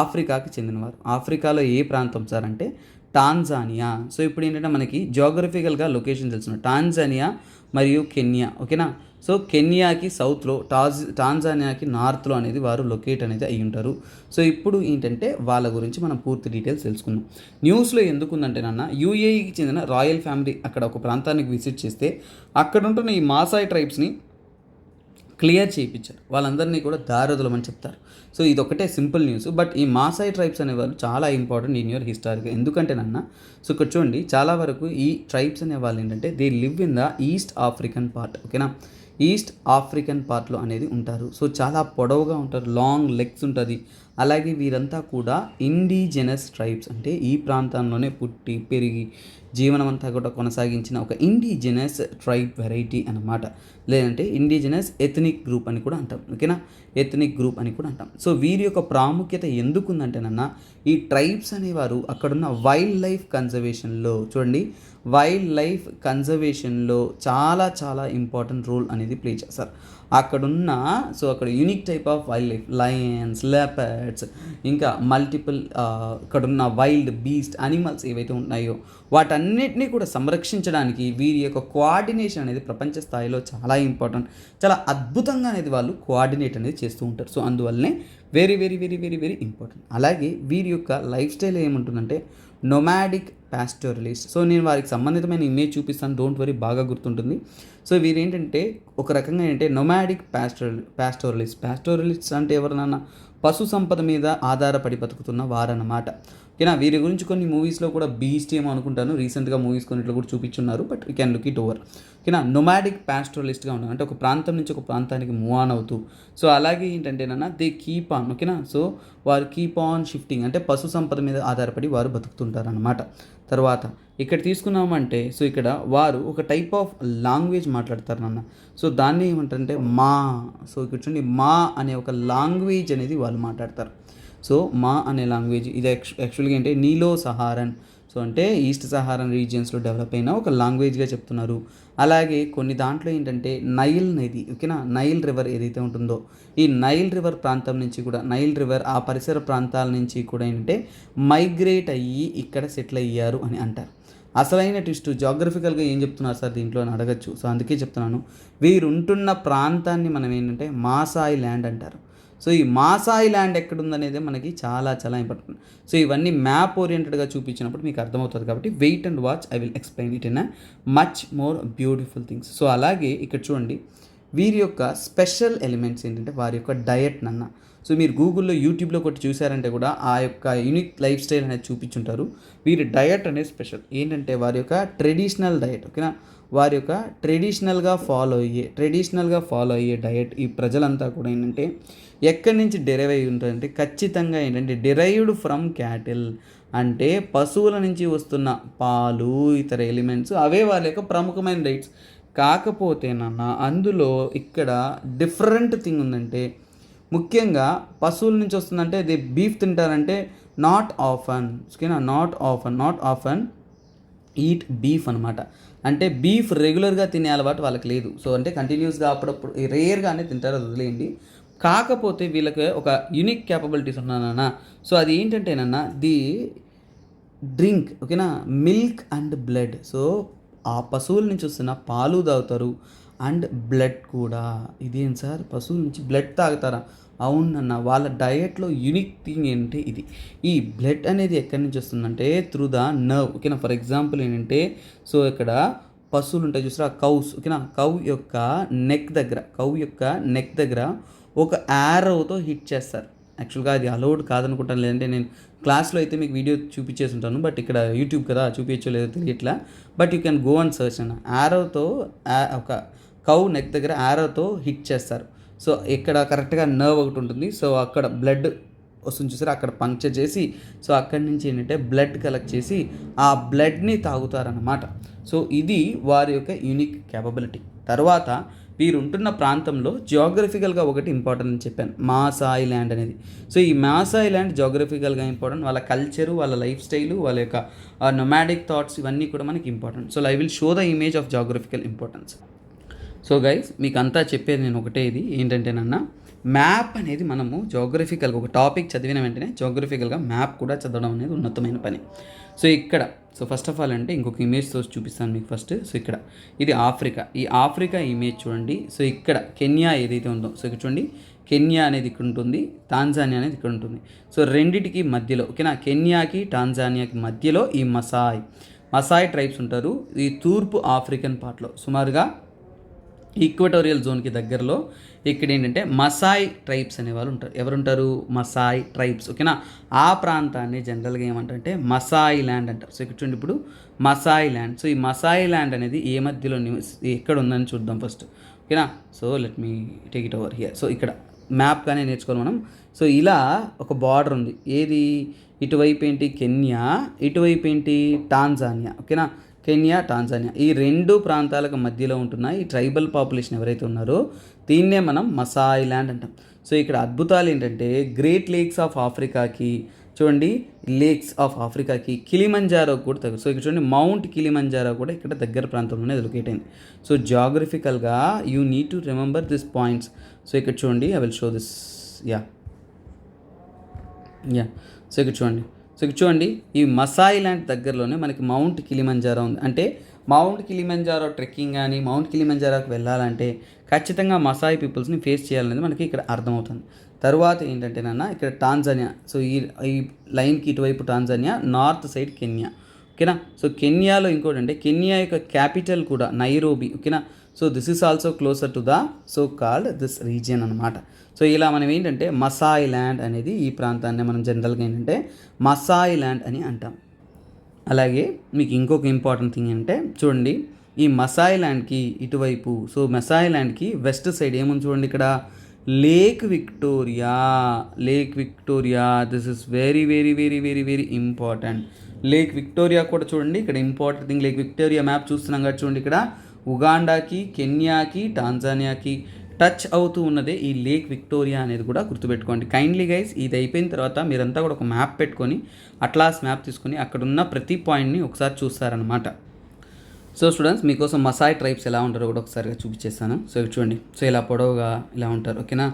ఆఫ్రికాకి చెందినవారు. ఆఫ్రికాలో ఏ ప్రాంతం సార్ అంటే టాంజానియా. సో ఇప్పుడు ఏంటంటే మనకి జియోగ్రఫికల్గా లొకేషన్ తెలుసు, టాంజానియా మరియు కెన్యా. ఓకేనా. సో కెన్యాకి సౌత్లో, టాంజానియాకి నార్త్లో అనేది వారు లొకేట్ అనేది అయ్యి ఉంటారు. సో ఇప్పుడు ఏంటంటే వాళ్ళ గురించి మనం పూర్తి డీటెయిల్స్ తెలుసుకుందాం. న్యూస్లో ఎందుకుందంటే నాన్న, యూఏఈకి చెందిన రాయల్ ఫ్యామిలీ అక్కడ ఒక ప్రాంతానికి విజిట్ చేస్తే అక్కడ ఉంటున్న ఈ మాసాయి ట్రైబ్స్ని క్లియర్ చేయించారు. వాళ్ళందరినీ కూడా దారదులమని చెప్తారు. సో ఇది ఒకటే సింపుల్ న్యూస్. బట్ ఈ మాసాయి ట్రైబ్స్ అనేవాళ్ళు చాలా ఇంపార్టెంట్ ఇన్ యువర్ హిస్టారికల్. ఎందుకంటే నాన్న, సో ఇక్కడ చూడండి, చాలా వరకు ఈ ట్రైబ్స్ అనేవాళ్ళు ఏంటంటే they live in the east African part. ఓకేనా. ఈస్ట్ ఆఫ్రికన్ పార్ట్లో అనేది ఉంటారు. సో చాలా పొడవుగా ఉంటారు, లాంగ్ లెగ్స్ ఉంటుంది. అలాగే వీరంతా కూడా ఇండిజినస్ ట్రైబ్స్, అంటే ఈ ప్రాంతంలోనే పుట్టి పెరిగి జీవనం అంతా కూడా కొనసాగించిన ఒక ఇండిజినస్ ట్రైబ్ వెరైటీ అన్నమాట. లేదంటే ఇండిజినస్ ఎథనిక్ గ్రూప్ అని కూడా అంటాం. ఓకేనా. ఎథనిక్ గ్రూప్ అని కూడా అంటాం. సో వీరి యొక్క ప్రాముఖ్యత ఎందుకుందంటేనన్నా, ఈ ట్రైబ్స్ అనేవారు అక్కడున్న వైల్డ్ లైఫ్ కన్జర్వేషన్లో, చూడండి, వైల్డ్ లైఫ్ కన్జర్వేషన్లో చాలా చాలా ఇంపార్టెంట్ రోల్ అనేది ప్లే చేస్తారు. అక్కడున్న అక్కడ unique type of wild life, Lions, leopards, ఇంకా మల్టిపుల్ ఇక్కడున్న వైల్డ్ బీస్ట్ అనిమల్స్ ఏవైతే ఉన్నాయో వాటన్నిటినీ కూడా సంరక్షించడానికి వీరి యొక్క కోఆర్డినేషన్ అనేది ప్రపంచ స్థాయిలో చాలా ఇంపార్టెంట్. చాలా అద్భుతంగా అనేది వాళ్ళు కోఆర్డినేట్ అనేది చేస్తూ ఉంటారు. సో అందువల్లనే very very very very very important. అలాగే వీరి యొక్క లైఫ్ స్టైల్ ఏముంటుందంటే నొమాడిక్ పాస్టోరలిస్ట్. సో నేను వారికి సంబంధితమైన ఇమేజ్ చూపిస్తాను, డోంట్ వరీ, బాగా గుర్తుంటుంది. సో వీరేంటంటే ఒక రకంగా ఏంటంటే నొమాడిక్ పాస్టోరలిస్ట్ అంటే ఎవరినన్నా పశు సంపద మీద ఆధారపడి బతుకుతున్న వారన్నమాట. ఓకేనా. వీరి గురించి కొన్ని మూవీస్లో కూడా బీస్ట్ ఏమో అనుకుంటాను, రీసెంట్గా మూవీస్ కొన్నిట్లో కూడా చూపించున్నారు. But we can look it over. ఓకేనా. నొమాడిక్ పాస్టోరలిస్ట్గా ఉన్నారు, అంటే ఒక ప్రాంతం నుంచి ఒక ప్రాంతానికి మూవ్ ఆన్ అవుతూ. సో అలాగే ఏంటంటేనన్నా దే కీప్ ఆన్. ఓకేనా. సో వారు కీప్ ఆన్ షిఫ్టింగ్, అంటే పశు సంపద మీద ఆధారపడి వారు బతుకుతుంటారు అన్నమాట. తర్వాత ఇక్కడ తీసుకున్నామంటే, సో ఇక్కడ వారు ఒక టైప్ ఆఫ్ లాంగ్వేజ్ మాట్లాడతారు నాన్న. సో దాన్ని ఏమంటారంటే మా. సో ఇక్కడ చూడండి, మా అనే ఒక లాంగ్వేజ్ అనేది వాళ్ళు మాట్లాడతారు. సో మా అనే లాంగ్వేజ్ ఇది యాక్చువల్గా ఏంటంటే నీలో సహారన్, సో అంటే ఈస్ట్ సహారన్ రీజియన్స్లో డెవలప్ అయిన ఒక లాంగ్వేజ్గా చెప్తున్నారు. అలాగే కొన్ని దాంట్లో ఏంటంటే నైల్ నది, ఓకేనా, నైల్ రివర్ ఏదైతే ఉంటుందో ఈ నైల్ రివర్ ప్రాంతం నుంచి కూడా, నైల్ రివర్ ఆ పరిసర ప్రాంతాల నుంచి కూడా ఏంటంటే మైగ్రేట్ అయ్యి ఇక్కడ సెటిల్ అయ్యారు అని అంటారు. అసలైన ట్విస్ట్ జాగ్రఫికల్గా ఏం చెప్తున్నారు సార్ దీంట్లో అని అడగచ్చు. సో అందుకే చెప్తున్నాను, వీరుంటున్న ప్రాంతాన్ని మనం ఏంటంటే మాసాయి ల్యాండ్ అంటారు. సో ఈ మాసాయి ల్యాండ్ ఎక్కడుందనేది మనకి చాలా చాలా ఇంపార్టెంట్. సో ఇవన్నీ మ్యాప్ ఓరియంటెడ్గా చూపించినప్పుడు మీకు అర్థమవుతుంది. కాబట్టి wait and watch, I will explain it in a much more beautiful things. So అలాగే ఇక్కడ చూడండి, వీరి యొక్క స్పెషల్ ఎలిమెంట్స్ ఏంటంటే వారి యొక్క డయట్ నన్న. సో మీరు గూగుల్లో, యూట్యూబ్లో కొట్టి చూసారంటే కూడా ఆ యొక్క యూనిక్ లైఫ్ స్టైల్ అనేది చూపించుంటారు. వీరి డయట్ అనేది స్పెషల్ ఏంటంటే వారి యొక్క ట్రెడిషనల్ డయట్. ఓకేనా. వారి యొక్క ట్రెడిషనల్గా ఫాలో అయ్యే డయట్. ఈ ప్రజలంతా కూడా ఏంటంటే ఎక్కడి నుంచి డెరైవ్ అయ్యి ఉంటుందంటే ఖచ్చితంగా ఏంటంటే డెరైవ్డ్ ఫ్రమ్ క్యాటిల్, అంటే పశువుల నుంచి వస్తున్న పాలు, ఇతర ఎలిమెంట్స్ అవే వాళ్ళ యొక్క ప్రముఖమైన డైట్స్. కాకపోతే నాన్న అందులో ఇక్కడ డిఫరెంట్ థింగ్ ఉందంటే, ముఖ్యంగా పశువుల నుంచి వస్తుందంటే ఇది బీఫ్ తింటారంటే నాట్ ఆఫన్. ఓకేనా. నాట్ ఆఫన్ ఈట్ బీఫ్ అనమాట. అంటే బీఫ్ రెగ్యులర్గా తినే అలవాటు వాళ్ళకి లేదు. సో అంటే కంటిన్యూస్గా అప్పుడప్పుడు రేర్గానే తింటారు, అది వదిలేయండి. కాకపోతే వీళ్ళకి ఒక యూనిక్ క్యాపబిలిటీస్ ఉన్నానన్న. సో అది ఏంటంటేనన్నా ది డ్రింక్, ఓకేనా, మిల్క్ అండ్ బ్లడ్. సో ఆ పశువుల నుంచి వస్తున్న పాలు తాగుతారు అండ్ బ్లడ్ కూడా. ఇదేం సార్, పశువుల నుంచి బ్లడ్ తాగుతారా? అవునన్న, వాళ్ళ డయట్లో యూనిక్ థింగ్ ఏంటంటే ఇది. ఈ బ్లడ్ అనేది ఎక్కడి నుంచి వస్తుందంటే త్రూ ద నర్వ్. ఓకేనా. ఫర్ ఎగ్జాంపుల్ ఏంటంటే, సో ఇక్కడ పశువులు ఉంటాయి చూసారా, కౌస్. ఓకేనా. కౌ యొక్క నెక్ దగ్గర ఒక యారోతో హిట్ చేస్తారు. యాక్చువల్గా అది అలౌడ్ కాదనుకుంటాను, లేదంటే నేను క్లాస్లో అయితే మీకు వీడియో చూపించేసి ఉంటాను. బట్ ఇక్కడ యూట్యూబ్ కదా, చూపించో లేదో తెలియట్లా. But you can go and search అన్న. యారోతో ఒక కౌ నెక్ దగ్గర యారోతో హిట్ చేస్తారు. సో ఇక్కడ కరెక్ట్గా నర్వ్ ఒకటి ఉంటుంది. సో అక్కడ బ్లడ్ వస్తుంది చూసారు, అక్కడ పంక్చర్ చేసి, సో అక్కడి నుంచి ఏంటంటే బ్లడ్ కలెక్ట్ చేసి ఆ బ్లడ్ని తాగుతారన్నమాట. సో ఇది వారి యొక్క యూనిక్ క్యాపబిలిటీ. తర్వాత వీరు ఉంటున్న ప్రాంతంలో జియోగ్రఫికల్గా ఒకటి ఇంపార్టెంట్ అని చెప్పాను, మాసాయి ల్యాండ్ అనేది. సో ఈ మాసాయి ల్యాండ్ జియోగ్రఫికల్గా ఇంపార్టెంట్. వాళ్ళ కల్చరు, వాళ్ళ లైఫ్ స్టైలు, వాళ్ళ యొక్క నొమాడిక్ థాట్స్ ఇవన్నీ కూడా మనకి important. So I will show the image of geographical importance. So guys, మీకు అంతా చెప్పేది నేను ఒకటే, ఇది ఏంటంటేనన్నా మ్యాప్ అనేది మనము జోగ్రఫికల్గా ఒక టాపిక్ చదివిన వెంటనే జోగ్రఫికల్గా మ్యాప్ కూడా చదవడం అనేది ఉన్నతమైన పని. సో ఇక్కడ ఫస్ట్ ఆఫ్ ఆల్ అంటే ఇంకొక ఇమేజ్తో చూపిస్తాను మీకు ఫస్ట్. సో ఇక్కడ ఇది ఆఫ్రికా, ఈ ఆఫ్రికా ఇమేజ్ చూడండి. సో ఇక్కడ కెన్యా ఏదైతే ఉందో, సో ఇక్కడ చూడండి కెన్యా అనేది ఇక్కడ ఉంటుంది, టాంజానియా అనేది ఇక్కడ ఉంటుంది. సో రెండిటికి మధ్యలో, ఓకేనా, కెన్యాకి టాంజానియాకి మధ్యలో ఈ మసాయ్ ట్రైబ్స్ ఉంటారు. ఈ తూర్పు ఆఫ్రికన్ పార్ట్లో సుమారుగా ఈక్వటోరియల్ జోన్కి దగ్గరలో ఇక్కడ ఏంటంటే మసాయ్ ట్రైబ్స్ అనేవాళ్ళు ఉంటారు. ఎవరుంటారు? మసాయ్ ట్రైబ్స్, ఓకేనా. ఆ ప్రాంతాన్ని జనరల్గా ఏమంటారంటే మసాయ్ ల్యాండ్ అంటారు. సో ఇక్కడ చూడండి ఇప్పుడు మసాయ్ ల్యాండ్. సో ఈ మసాయ్ ల్యాండ్ అనేది ఏ మధ్యలో ఎక్కడ ఉందని చూద్దాం ఫస్ట్, ఓకేనా. So let me take it over here. So ఇక్కడ మ్యాప్ కానీ నేర్చుకోవాలి మనం. సో ఇలా ఒక బార్డర్ ఉంది, ఏది ఇటువైపు ఏంటి కెన్యా, ఇటువైపు ఏంటి టాంజానియా, ఓకేనా. కెన్యా టాంజానియా ఈ రెండు ప్రాంతాలకు మధ్యలో ఉంటున్న ఈ ట్రైబల్ పాపులేషన్ ఎవరైతే ఉన్నారో దీన్నే మనం మసాయ్ ల్యాండ్ అంటాం. సో ఇక్కడ అద్భుతాలు ఏంటంటే గ్రేట్ లేక్స్ ఆఫ్ ఆఫ్రికాకి చూడండి, లేక్స్ ఆఫ్ ఆఫ్రికాకి కిలిమంజారో కూడా తగ్గు. సో ఇక్కడ చూడండి మౌంట్ కిలిమంజారో కూడా ఇక్కడ దగ్గర ప్రాంతంలోనే లొకేట్ అయింది. సో జాగ్రఫికల్గా you need to remember this points. So ఇక్కడ చూడండి, I will show this. Yeah so ఇక్కడ చూడండి ఈ మసాయ్ ల్యాండ్ దగ్గరలోనే మనకి మౌంట్ కిలిమంజారో ఉంది. అంటే మౌంట్ కిలిమంజారో ట్రెక్కింగ్ కానీ మౌంట్ కిలిమంజారోకి వెళ్ళాలంటే ఖచ్చితంగా మసాయ్ పీపుల్స్ని ఫేస్ చేయాలనేది మనకి ఇక్కడ అర్థమవుతుంది. తర్వాత ఏంటంటే ఇక్కడ టాంజానియా. సో ఈ లైన్కి ఇటువైపు టాంజానియా, నార్త్ సైడ్ కెన్యా, ఓకేనా. సో కెన్యాలో ఇంకోటి అంటే కెన్యా యొక్క క్యాపిటల్ కూడా నైరోబి, ఓకేనా. So this is also closer to the so called this region అనమాట. సో ఇలా మనం ఏంటంటే మసాయ్ ల్యాండ్ అనేది ఈ ప్రాంతాన్ని మనం జనరల్గా ఏంటంటే మసాయ్ ల్యాండ్ అని అంటాం. అలాగే మీకు ఇంకొక ఇంపార్టెంట్ థింగ్ అంటే చూడండి ఈ మసాయ్ ల్యాండ్కి ఇటువైపు, సో మసాయ్ ల్యాండ్కి వెస్ట్ సైడ్ ఏముంది చూడండి, ఇక్కడ lake Victoria. This is very very very very very important. Lake Victoria కూడా చూడండి ఇక్కడ important thing. Lake Victoria map చూస్తున్నాం కదా చూడండి, ఇక్కడ ఉగాండాకి, కెన్యాకి, టాంజానియాకి టచ్ అవుతూ ఉన్నదే ఈ లేక్ విక్టోరియా అనేది కూడా గుర్తుపెట్టుకోండి. కైండ్లీ గైస్ ఇది అయిపోయిన తర్వాత మీరంతా కూడా ఒక మ్యాప్ పెట్టుకొని అట్లాస్ మ్యాప్ తీసుకొని అక్కడున్న ప్రతి పాయింట్ని ఒకసారి చూస్తారనమాట. సో స్టూడెంట్స్ మీకోసం మసాయ్ ట్రైబ్స్ ఎలా ఉంటారో కూడా ఒకసారిగా చూపించేస్తాను. సో చూడండి, సో ఇలా పొడవుగా ఇలా ఉంటారు, ఓకేనా.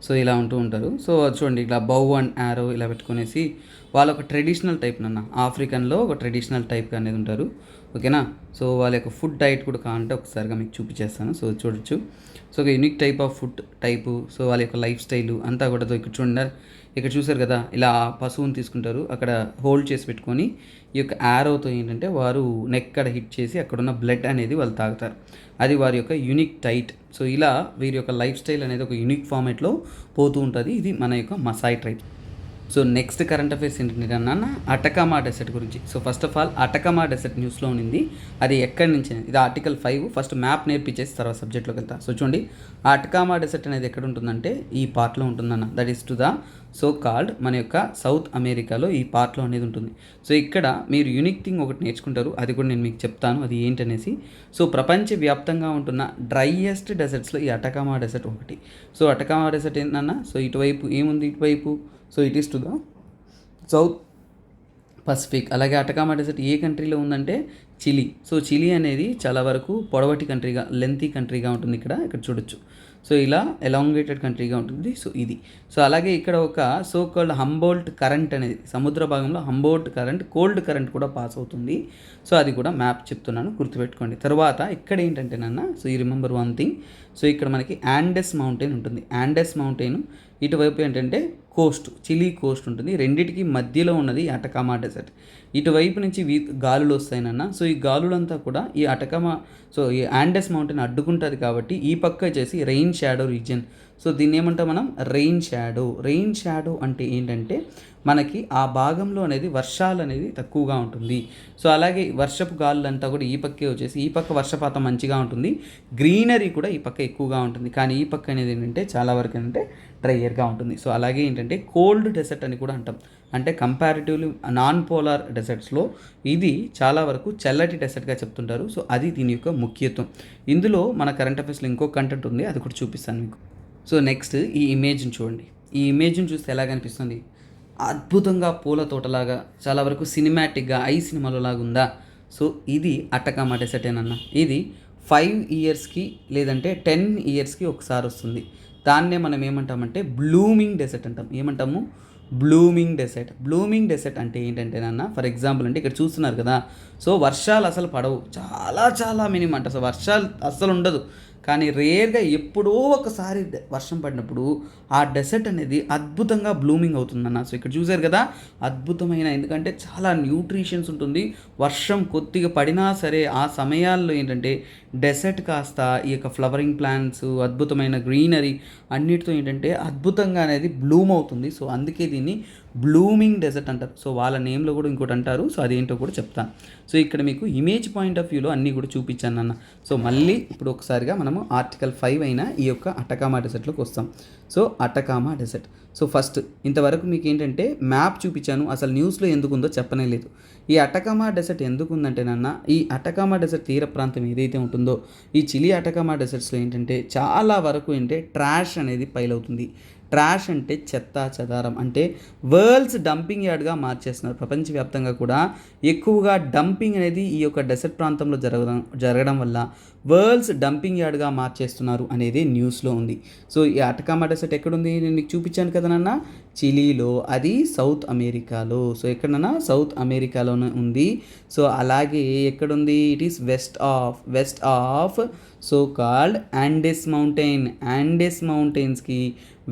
సో ఇలా ఉంటూ ఉంటారు. సో చూడండి ఇలా బౌ అండ్ యారో ఇలా పెట్టుకునేసి వాళ్ళ ఒక ట్రెడిషనల్ టైప్ ఆఫ్రికన్లో ఒక ట్రెడిషనల్ టైప్ అనేది ఉంటారు, ఓకేనా. సో వాళ్ళ యొక్క ఫుడ్ డైట్ కూడా కావాలంటే ఒకసారిగా మీకు చూపించేస్తాను. సో చూడొచ్చు. సో ఒక unique type of food type, so వాళ్ళ యొక్క లైఫ్ స్టైలు అంతా కూడా ఇక్కడ చూడండి. ఇక్కడ చూసారు కదా ఇలా పశువుని తీసుకుంటారు, అక్కడ హోల్డ్ చేసి పెట్టుకొని ఈ యొక్క యారోతో ఏంటంటే వారు నెక్ కడ హిట్ చేసి అక్కడున్న బ్లడ్ అనేది వాళ్ళు తాగుతారు. అది వారి యొక్క యూనిక్ డైట్. సో ఇలా వీరి యొక్క లైఫ్ స్టైల్ అనేది ఒక యూనిక్ ఫార్మేట్లో పోతూ ఉంటుంది. ఇది మన యొక్క Maasai tribe. So next current affairs ఏంటంటే అటకామా డెసర్ట్ గురించి. So first of all Atacama desert న్యూస్లో ఉంది, అది ఎక్కడి నుంచి, ఇది ఆర్టికల్ 5. ఫస్ట్ మ్యాప్ నేర్పించేసి తర్వాత సబ్జెక్ట్లోకి వెళ్తా. సో చూడండి అటకామా డెసర్ట్ అనేది ఎక్కడ ఉంటుందంటే ఈ పార్ట్లో ఉంటుందన్న, that is to the so called మన యొక్క సౌత్ అమెరికాలో ఈ పార్ట్లో అనేది ఉంటుంది. సో ఇక్కడ మీరు యూనిక్ థింగ్ ఒకటి నేర్చుకుంటారు, అది కూడా నేను మీకు చెప్తాను అది ఏంటనేసి. సో ప్రపంచవ్యాప్తంగా ఉంటున్న డ్రైయెస్ట్ డెసర్ట్స్లో ఈ అటకామా డెసర్ట్ ఒకటి. సో అటకామా డెసర్ట్ ఏంటన్నా, సో ఇటువైపు ఏముంది, ఇటువైపు so it is to the south Pacific. అలాగే అటకామా డెసర్ట్ ఏ కంట్రీలో ఉందంటే చిలీ. సో చిలీ అనేది చాలా వరకు పొడవటి కంట్రీగా, లెంతీ కంట్రీగా ఉంటుంది. ఇక్కడ చూడొచ్చు. సో ఇలా ఎలాంగేటెడ్ కంట్రీగా ఉంటుంది. సో ఇది. సో అలాగే ఇక్కడ ఒక సో కాల్డ్ హంబోల్ట్ కరెంట్ అనేది సముద్ర భాగంలో హంబోల్ట్ కరెంట్, కోల్డ్ కరెంట్ కూడా పాస్ అవుతుంది. సో అది కూడా మ్యాప్ చెప్తున్నాను, గుర్తుపెట్టుకోండి. తర్వాత ఇక్కడ ఏంటంటే సో ఈ రిమెంబర్ వన్ థింగ్. సో ఇక్కడ మనకి యాండెస్ మౌంటైన్ ఉంటుంది. యాండెస్ మౌంటైన్ ఇటువైపు ఏంటంటే కోస్ట్, చిలీ కోస్ట్ ఉంటుంది. రెండిటికి మధ్యలో ఉన్నది అటకామా డెసర్ట్. ఇటువైపు నుంచి గాలులు వస్తాయినన్న. సో ఈ గాలులంతా కూడా ఈ అటకామా, సో ఈ యాండెస్ మౌంటైన్ అడ్డుకుంటుంది కాబట్టి ఈ పక్క వచ్చేసి రెయిన్ షాడో రీజియన్. సో దీన్ని ఏమంటాం మనం, రెయిన్ షాడో అంటే ఏంటంటే మనకి ఆ భాగంలో అనేది వర్షాలు అనేది తక్కువగా ఉంటుంది. సో అలాగే వర్షపు గాలులంతా కూడా ఈ పక్కే వచ్చేసి ఈ పక్క వర్షపాతం మంచిగా ఉంటుంది, గ్రీనరీ కూడా ఈ పక్క ఎక్కువగా ఉంటుంది. కానీ ఈ పక్క అనేది ఏంటంటే చాలా వరకు ఏంటంటే డ్రైయర్గా ఉంటుంది. సో అలాగే ఏంటంటే కోల్డ్ డెసర్ట్ అని కూడా అంటాం, అంటే కంపారిటివ్లీ నాన్ పోలార్ డెసర్ట్స్లో ఇది చాలా వరకు చల్లటి డెసర్ట్గా చెప్తుంటారు. సో అది దీని యొక్క ముఖ్యత్వం. ఇందులో మన కరెంట్ అఫైర్స్లో ఇంకో కంటెంట్ ఉంది, అది కూడా చూపిస్తాను మీకు. సో నెక్స్ట్ ఈ ఇమేజ్ని చూడండి. ఈ ఇమేజ్ని చూస్తే ఎలా కనిపిస్తుంది, అద్భుతంగా పూల తోటలాగా, చాలా వరకు సినిమాటిక్గా ఐ సినిమాలో లాగా ఉందా. సో ఇది అటకామా డెసర్టేనన్నా. ఇది 5 ఇయర్స్కి లేదంటే 10 ఇయర్స్కి ఒకసారి వస్తుంది. దాన్నే మనం ఏమంటామంటే బ్లూమింగ్ డెసర్ట్ అంటాం. ఏమంటాము? Blooming dessert. బ్లూమింగ్ డెసర్ట్ అంటే ఏంటంటే నాన్న, ఫర్ ఎగ్జాంపుల్ అంటే ఇక్కడ చూస్తున్నారు కదా, సో వర్షాలు అసలు పడవు, చాలా చాలా మినిమం అంటే అసలు వర్షాలు అస్సలు ఉండదు. కానీ రేర్గా ఎప్పుడో ఒకసారి వర్షం పడినప్పుడు ఆ డెసర్ట్ అనేది అద్భుతంగా బ్లూమింగ్ అవుతుందన్న. సో ఇక్కడ చూసారు కదా, అద్భుతమైన, ఎందుకంటే చాలా న్యూట్రిషన్స్ ఉంటుంది. వర్షం కొద్దిగా పడినా సరే ఆ సమయాల్లో ఏంటంటే డెసర్ట్ కాస్త ఈ యొక్క ఫ్లవరింగ్ ప్లాంట్స్, అద్భుతమైన గ్రీనరీ అన్నిటితో ఏంటంటే అద్భుతంగా అనేది బ్లూమ్ అవుతుంది. సో అందుకే దీన్ని బ్లూమింగ్ డెసర్ట్ అంటారు. సో వాళ్ళ నేమ్లో కూడా ఇంకోటి అంటారు. సో అదేంటో కూడా చెప్తాను. సో ఇక్కడ మీకు ఇమేజ్ పాయింట్ ఆఫ్ వ్యూలో అన్నీ కూడా చూపించాను అన్న. సో మళ్ళీ ఇప్పుడు ఒకసారిగా మనము ఆర్టికల్ 5 అయిన ఈ యొక్క అటకామా డెసర్ట్లోకి వస్తాం. So Atacama desert. So first ఇంతవరకు మీకు ఏంటంటే మ్యాప్ చూపించాను, అసలు న్యూస్లో ఎందుకుందో చెప్పనే లేదు. ఈ అటకామా డెసర్ట్ ఎందుకుందంటే నాన్న, ఈ అటకామా డెసర్ట్ తీర ప్రాంతం ఏదైతే ఉంటుందో ఈ చిలీ అటకామా డెసర్ట్స్లో ఏంటంటే చాలా వరకు ఏంటంటే ట్రాష్ అనేది పైలవుతుంది. ట్రాష్ అంటే చెత్త చెదారం, అంటే వరల్డ్స్ డంపింగ్ యార్డ్గా మార్చేస్తున్నారు. ప్రపంచవ్యాప్తంగా కూడా ఎక్కువగా డంపింగ్ అనేది ఈ యొక్క డెసర్ట్ ప్రాంతంలో జరగడం వల్ల వరల్డ్స్ డంపింగ్ యార్డ్గా మార్చేస్తున్నారు అనేది న్యూస్లో ఉంది. సో ఈ అటకామా డెసర్ట్ ఎక్కడుంది? నేను మీకు చూపించాను కదా నాన్న, చిలీలో, అది సౌత్ అమెరికాలో. సో ఎక్కడన్నా సౌత్ అమెరికాలోనే ఉంది. సో అలాగే ఎక్కడుంది? It is west of so called Andes mountain. Andes మౌంటైన్స్కి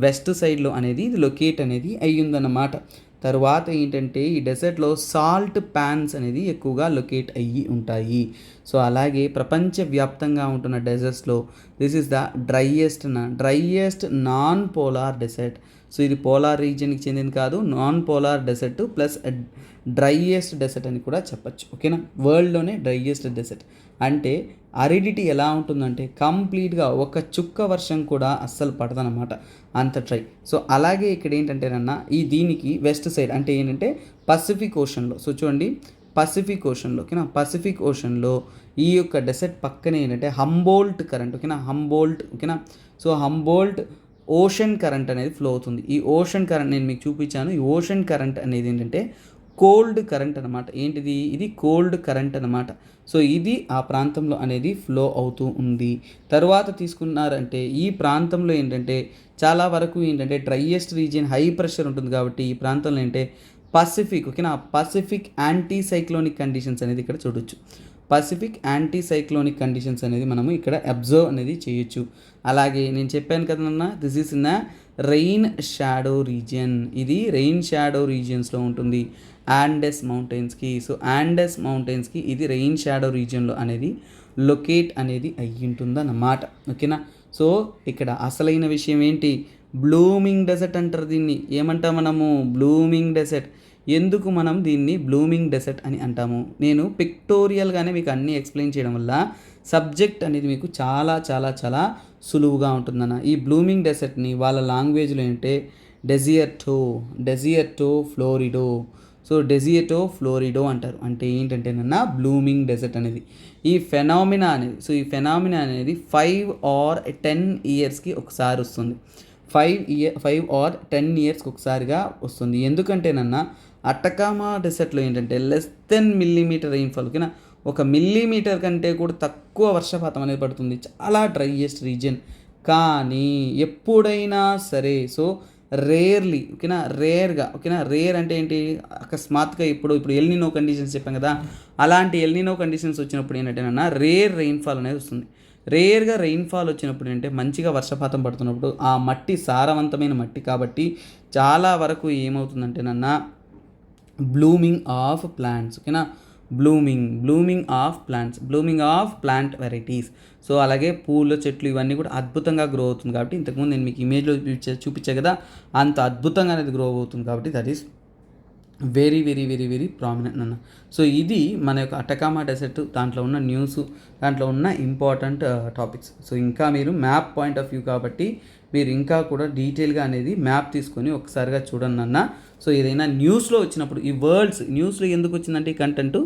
వెస్ట్ సైడ్లో అనేది ఇది లొకేట్ అనేది అయ్యిందన్నమాట. తర్వాత ఏంటంటే ఈ డెసర్ట్లో సాల్ట్ ప్యాన్స్ అనేది ఎక్కువగా లొకేట్ అయ్యి ఉంటాయి. సో అలాగే ప్రపంచవ్యాప్తంగా ఉంటున్న డెజర్ట్స్లో this is the driest non polar desert. So ఇది పోలార్ రీజియన్కి చెందింది కాదు, non polar desert plus driest desert అని కూడా చెప్పచ్చు. ఓకేనా? వరల్డ్లోనే డ్రైయెస్ట్ డెసర్ట్. అంటే అరిడిటీ ఎలా ఉంటుందంటే కంప్లీట్గా ఒక చుక్క వర్షం కూడా అస్సలు పడదనమాట, అంత డ్రై. సో అలాగే ఇక్కడ ఏంటంటేనన్నా ఈ దీనికి వెస్ట్ సైడ్ అంటే ఏంటంటే పసిఫిక్ ఓషన్లో. సో చూడండి, పసిఫిక్ ఓషన్లో, ఓకేనా, పసిఫిక్ ఓషన్లో ఈ యొక్క డెసర్ట్ పక్కనే ఏంటంటే హంబోల్ట్ కరెంట్, ఓకేనా, ఓకేనా. సో హంబోల్ట్ ఓషన్ కరెంట్ అనేది ఫ్లో అవుతుంది. ఈ ఓషన్ కరెంట్ నేను మీకు చూపించాను. ఈ ఓషన్ కరెంట్ అనేది ఏంటంటే కోల్డ్ కరెంట్ అనమాట. ఏంటిది? ఇది కోల్డ్ కరెంట్ అనమాట. సో ఇది ఆ ప్రాంతంలో అనేది ఫ్లో అవుతూ ఉంది. తర్వాత తీసుకున్నారంటే ఈ ప్రాంతంలో ఏంటంటే చాలా వరకు ఏంటంటే డ్రైయెస్ట్ రీజియన్, హై ప్రెషర్ ఉంటుంది కాబట్టి ఈ ప్రాంతంలో ఏంటంటే పసిఫిక్, ఓకేనా, పసిఫిక్ యాంటీ సైక్లోనిక్ కండిషన్స్ అనేది ఇక్కడ చూడొచ్చు. పసిఫిక్ యాంటీ సైక్లోనిక్ కండిషన్స్ అనేది మనము ఇక్కడ అబ్జర్వ్ అనేది చేయొచ్చు. అలాగే నేను చెప్పాను కదన్నా, this is in rain shadow region. ఇది రెయిన్ షాడో రీజియన్స్లో ఉంటుంది యాండెస్ మౌంటైన్స్కి. సో యాండెస్ మౌంటైన్స్కి ఇది రెయిన్ షాడో రీజియన్లో అనేది లొకేట్ అనేది అయ్యి ఉంటుందన్నమాట. ఓకేనా? సో ఇక్కడ అసలైన విషయం ఏంటి? బ్లూమింగ్ డెసర్ట్ అంటారు దీన్ని. ఏమంటాం మనము? Blooming desert. ఎందుకు మనం దీన్ని బ్లూమింగ్ డెసర్ట్ అని అంటాము? నేను పిక్టోరియల్గానే మీకు అన్నీ ఎక్స్ప్లెయిన్ చేయడం వల్ల సబ్జెక్ట్ అనేది మీకు చాలా చాలా చాలా సులువుగా ఉంటుందన్న. ఈ బ్లూమింగ్ డెసర్ట్ని వాళ్ళ లాంగ్వేజ్లో ఏంటంటే డెజియర్టో ఫ్లోరిడో. సో డెజియర్టో ఫ్లోరిడో అంటారు. అంటే ఏంటంటేనన్నా బ్లూమింగ్ డెసర్ట్ అనేది ఈ ఫెనామినా అనేది. సో ఈ ఫెనామినా అనేది 5 or 10 ఇయర్స్కి ఒకసారి వస్తుంది. 5 or 10 ఇయర్స్కి ఒకసారిగా వస్తుంది. ఎందుకంటేనన్నా అటకామా డెసర్ట్లో ఏంటంటే లెస్ దెన్ మిల్లీమీటర్ రెయిన్ఫాల్, ఓకేనా, 1 మిల్లీమీటర్ కంటే కూడా తక్కువ వర్షపాతం అనేది పడుతుంది. చాలా డ్రైయెస్ట్ రీజియన్. కానీ ఎప్పుడైనా సరే సో రేర్లీ, ఓకేనా, రేర్గా, ఓకేనా, రేర్ అంటే ఏంటి? అకస్మాత్తుగా ఇప్పుడు ఎల్నినో కండిషన్స్ చెప్పాం కదా, అలాంటి ఎల్నినో కండిషన్స్ వచ్చినప్పుడు ఏంటంటేనన్నా రేర్ రెయిన్ఫాల్ అనేది వస్తుంది. రేర్గా రెయిన్ఫాల్ వచ్చినప్పుడు అంటే మంచిగా వర్షపాతం పడుతున్నప్పుడు ఆ మట్టి సారవంతమైన మట్టి కాబట్టి చాలా వరకు ఏమవుతుందంటేనన్నా బ్లూమింగ్ ఆఫ్ ప్లాంట్స్, ఓకేనా, blooming of plant varieties. So అలాగే పూల చెట్లు ఇవన్నీ కూడా అద్భుతంగా గ్రో అవుతుంది కాబట్టి ఇంతకుముందు నేను మీకు ఇమేజ్లో చూపించా కదా, అంత అద్భుతంగా అనేది గ్రో అవుతుంది కాబట్టి that is very very very very prominent అన్న. సో ఇది మన యొక్క అటకామా డెసర్ట్, దాంట్లో ఉన్న న్యూస్, దాంట్లో ఉన్న ఇంపార్టెంట్ టాపిక్స్. సో ఇంకా మీరు మ్యాప్ పాయింట్ ఆఫ్ వ్యూ కాబట్టి మీరు ఇంకా కూడా డీటెయిల్గా అనేది మ్యాప్ తీసుకొని ఒకసారిగా చూడండి అన్న. సో ఏదైనా న్యూస్లో వచ్చినప్పుడు ఈ న్యూస్లో ఎందుకు వచ్చిందంటే ఈ కంటెంట్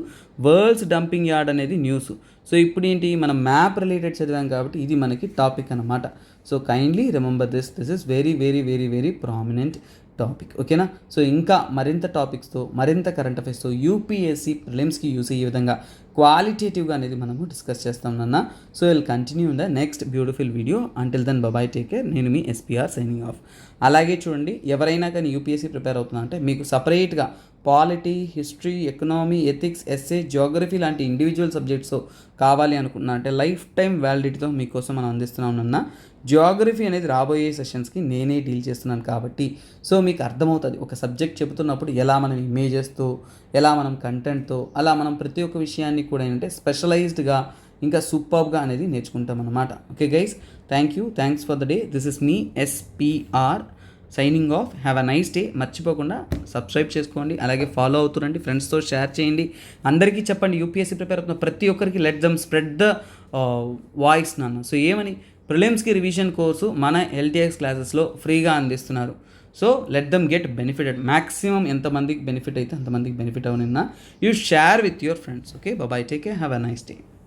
వరల్డ్స్ డంపింగ్ యార్డ్ అనేది న్యూస్. సో ఇప్పుడు ఏంటి, మనం మ్యాప్ రిలేటెడ్ చదివాం కాబట్టి ఇది మనకి టాపిక్ అనమాట. So kindly remember this is very very very very prominent topic. ఓకేనా? సో ఇంకా మరింత టాపిక్స్తో, మరింత కరెంట్ అఫైర్స్తో యూపీఎస్సీ ప్రిలిమ్స్కి యూస్ అయ్యే విధంగా క్వాలిటేటివ్గా అనేది మనము డిస్కస్ చేస్తాం నాన్న. So will continue in the next beautiful video. Until then bye, take care. నేను మీ ఎస్పీఆర్ సైనింగ్ ఆఫ్. అలాగే చూడండి, ఎవరైనా కానీ యూపీఎస్సీ ప్రిపేర్ అవుతున్నా అంటే మీకు సపరేట్గా polity, history, economy, ethics, essay, geography లాంటి ఇండివిజువల్ సబ్జెక్ట్స్ కావాలి అనుకున్నా అంటే లైఫ్ టైం వ్యాలిడిటీతో మీకోసం మనం అందిస్తున్నాం. జియోగ్రఫీ అనేది రాబోయే సెషన్స్కి నేనే డీల్ చేస్తున్నాను కాబట్టి సో మీకు అర్థమవుతుంది ఒక సబ్జెక్ట్ చెబుతున్నప్పుడు ఎలా మనం ఇమేజెస్తో, ఎలా మనం కంటెంట్తో, అలా మనం ప్రతి ఒక్క విషయాన్ని కూడా ఏంటంటే స్పెషలైజ్డ్గా ఇంకా సూపర్గా అనేది నేర్చుకుంటాం అన్నమాట. Okay guys, thanks for the day. This is me SPR signing off. Have a nice day. మర్చిపోకుండా సబ్స్క్రైబ్ చేసుకోండి, అలాగే ఫాలో అవుతురండి, ఫ్రెండ్స్తో షేర్ చేయండి, అందరికీ చెప్పండి. యూపీఎస్సీ ప్రిపేర్ అవుతున్న ప్రతి ఒక్కరికి let them spread the voice నాన్న. సో ఏమని ప్రిలిమ్స్కి రివిజన్ కోర్సు మన ఎల్టీఎక్స్ క్లాసెస్లో ఫ్రీగా అందిస్తున్నారు. So let them get benefited. Maximum ఎంతమందికి బెనిఫిట్ అయితే అంతమందికి బెనిఫిట్ అవనిన్నా you share with your friends. Okay bye, take care, have a nice day.